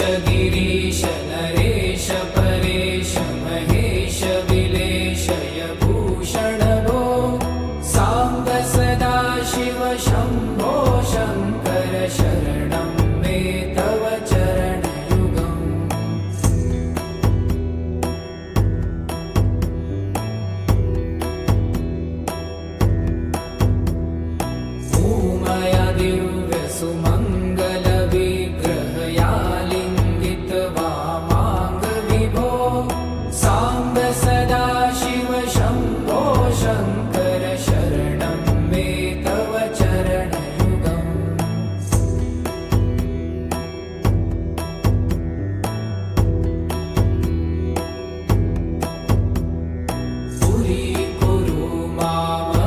गिरीश नरेश परेश महेश विलेशय भूषण भो साम्ब सदा शिव शम्भो शङ्कर शरणं मे तव चरणयुगम् भूमया दिव्य सुमङ्गल साम्ब सदा शिव शम्भो शङ्कर शरणं मे तव चरणयुगम् दूरीकुरु मामज्ञमनाथं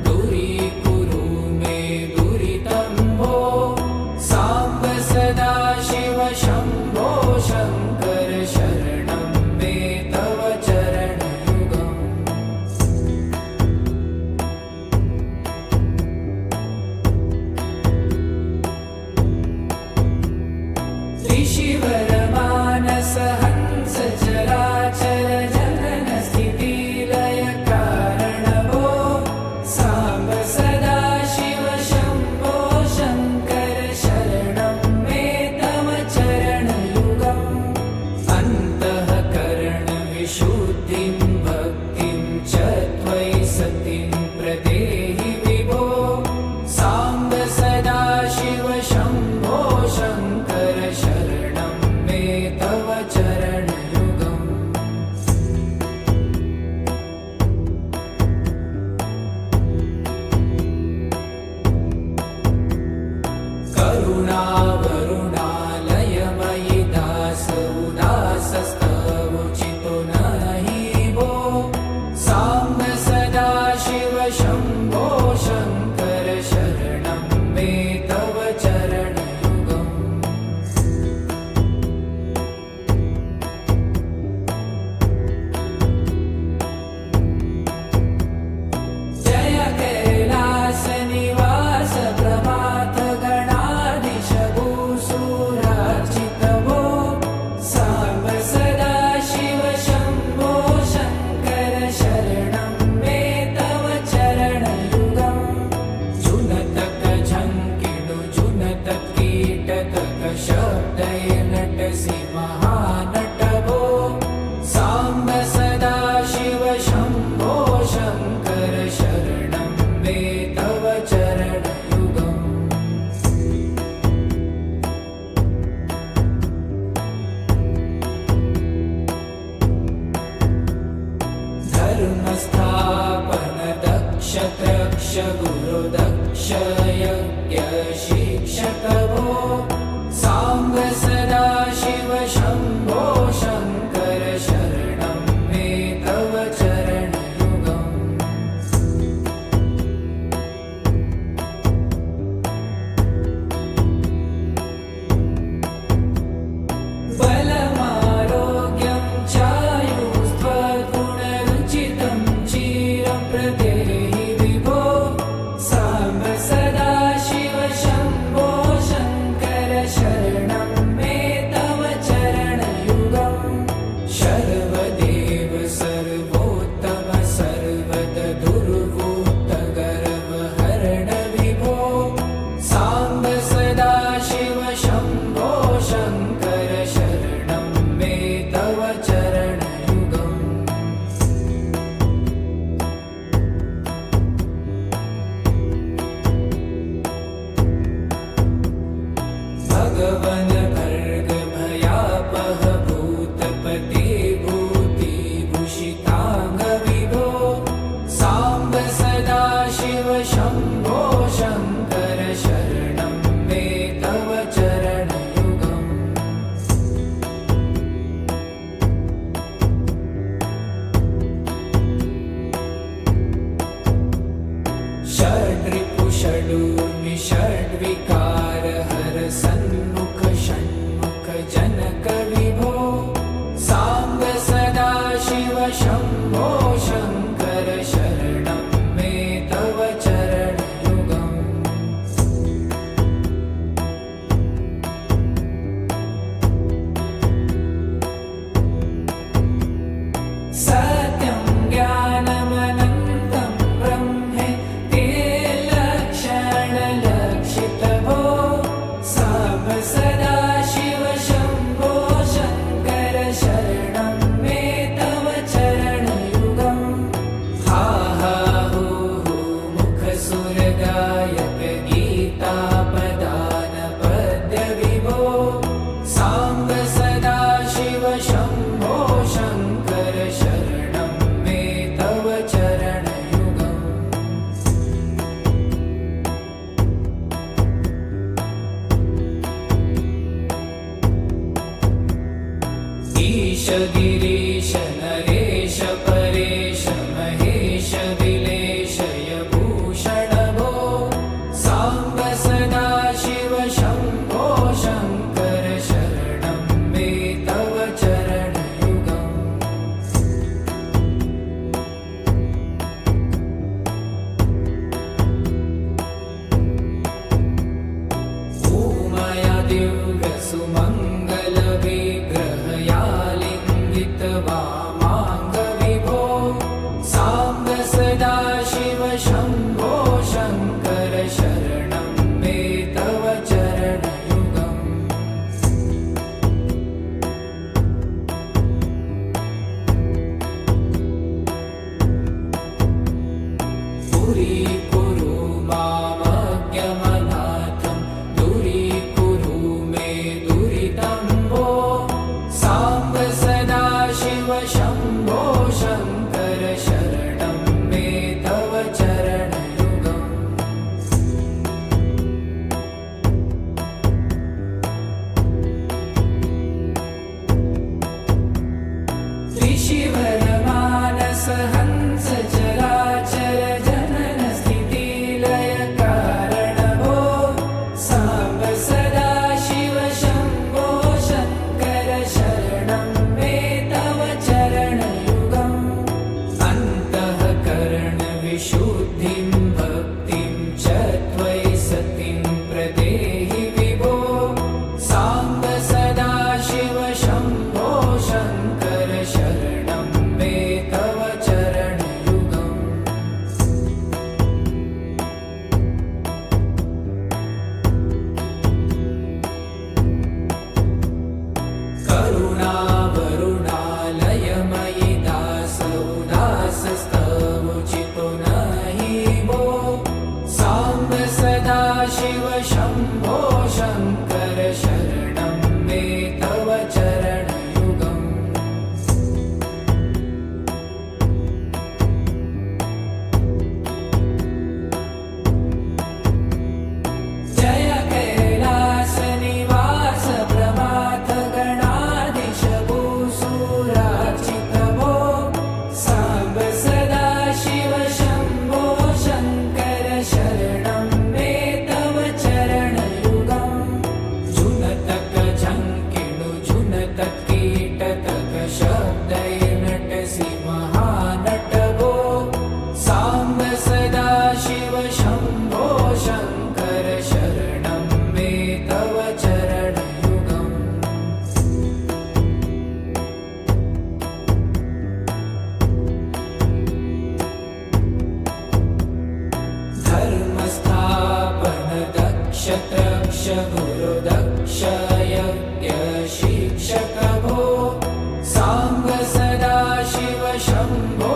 दूरीकुरु मे दुरितं भो साम्ब सदा शिव शम्भो शङ्कर शरणं मे तव चरणयुगम् त्रिशिवरमानस हंस चराचर जनन स्थितिलय कारण भो साम्ब सदा शिव शम्भो शङ्कर शरणं मे तव चरणयुगम् शुद्धिं भक्तिं च त्वयि सतिं प्रदेहि विभो साम्ब सदा शिव शम्भो शङ्कर शरणं मे तव चरणयुगम् करुणावरुणालयमयि दास उदासस्तवोचितो नहि भो साम्ब सदा शिव शम्भो शङ्कर शरणं मे तव चरणयुगम् जय कैलास निवास प्रभात गणाधीश भूसुरार्चित भो साम्ब सदा शिव शम्भो शङ्कर शरणं मे तव चरणयुगम् जुनतक झङ्किणु जुनतक कीटतक शब्दैर्नटसि महानट भो साम्ब सदा शिव शम्भो शङ्कर शरणं मे तव चरणयुगम् धर्मस्थापन दक्ष त्रक्ष गुरुदक्ष यज्ञ शिक्षक भो साम्ब सदा शिव शम्भो शङ्कर शरणं मे तव चरणयुगम् बलमारोग्यं चायुस्त्वगुणरुचितं चिरं प्रदेहि विभो साम्ब सदा शिव शम्भो शङ्कर शरणं मे तव चरणयुगम् शर्वदेव सर्वोत्तम सर्वद दुर्वूत गर्वहरण विभो साम्ब सदा शिव शम्भो शङ्कर शरणं मे तव चरणयुगम् भगवन् भर्ग भयापह भूतपते भूतिभूषिताङ्ग विभो साम्ब सदा शिव शम्भो शङ्कर शरणं मे तव चरणयुगम् षड्रिपु षडूर्मि षड्विकार हर सन्मुख षण्मुख जनक विभो साम्ब सदा शिव शम्भो शङ्कर शरणं मे तव चरणयुगम् सत्यं ज्ञानमनन्तं ब्रह्मे तिर्लक्षणलक्षितभो साम्ब सदाशिव शम्भो शङ्कर शरणं मे तव चरणयुगम् हा हा हू हू मुखसुरगायक गीतापदान पद्यविभो साम्ब सदाशिव शम्भो शङ्कर शरणं मे तव चरणयुगम् ईश गिरीश नरेश परेश महेश विलेशय भूषण भो साम्ब सदाशिव शम्भो शङ्कर शरणं मे तव चरणयुगम् ऊमया दिव्यसुमङ्गलविग्रहयालिङ्गित वामाङ्गविभो साम्ब सदाशिव शम्भो शङ्कर शरणं मे तव चरणयुगम् पुरीकुरु मामज्ञमनाथं दूरीकुरु मे दुरितं भो साम्ब सदाशिव शम्भो शङ्कर शरणं मे तव चरणयुगम् त्रिशिवरमानस हंस चराचर जनन स्थितिलय कारण भो साम्ब सदाशिव शम्भो शङ्कर शरणं मे तव चरणयुगम् अन्तःकरण विशुद्धिं भक्तिं च त्वयि सतिं प्रदेहि विभो साम्ब सदाशिव शम्भो शङ्कर शरणं मे तव चरणयुगम् करुणावरुणालयमयि दासौदासस्तवोचितो नहि भो साम्ब सदाशिव शम्भो शङ्कर शरणं मे तव चरणयुगम् जय कैलासनिवास प्रमाथ गणाधीश भूसुरार्चित भो साम्ब सदाशिव शम्भो शङ्कर शरणं मे तव चरणयुगम् झुनतक झङ्किणु झुनतक कीटतक शब्दैर्नटसि महानट भो साम्ब सदाशिव शम्भो शङ्कर शरणं मे तव चरणयुगम् धर्मस्थापन दक्ष त्रक्ष गुरुदक्ष यज्ञ शिक्षक भो साम्ब सदाशिव शम्भो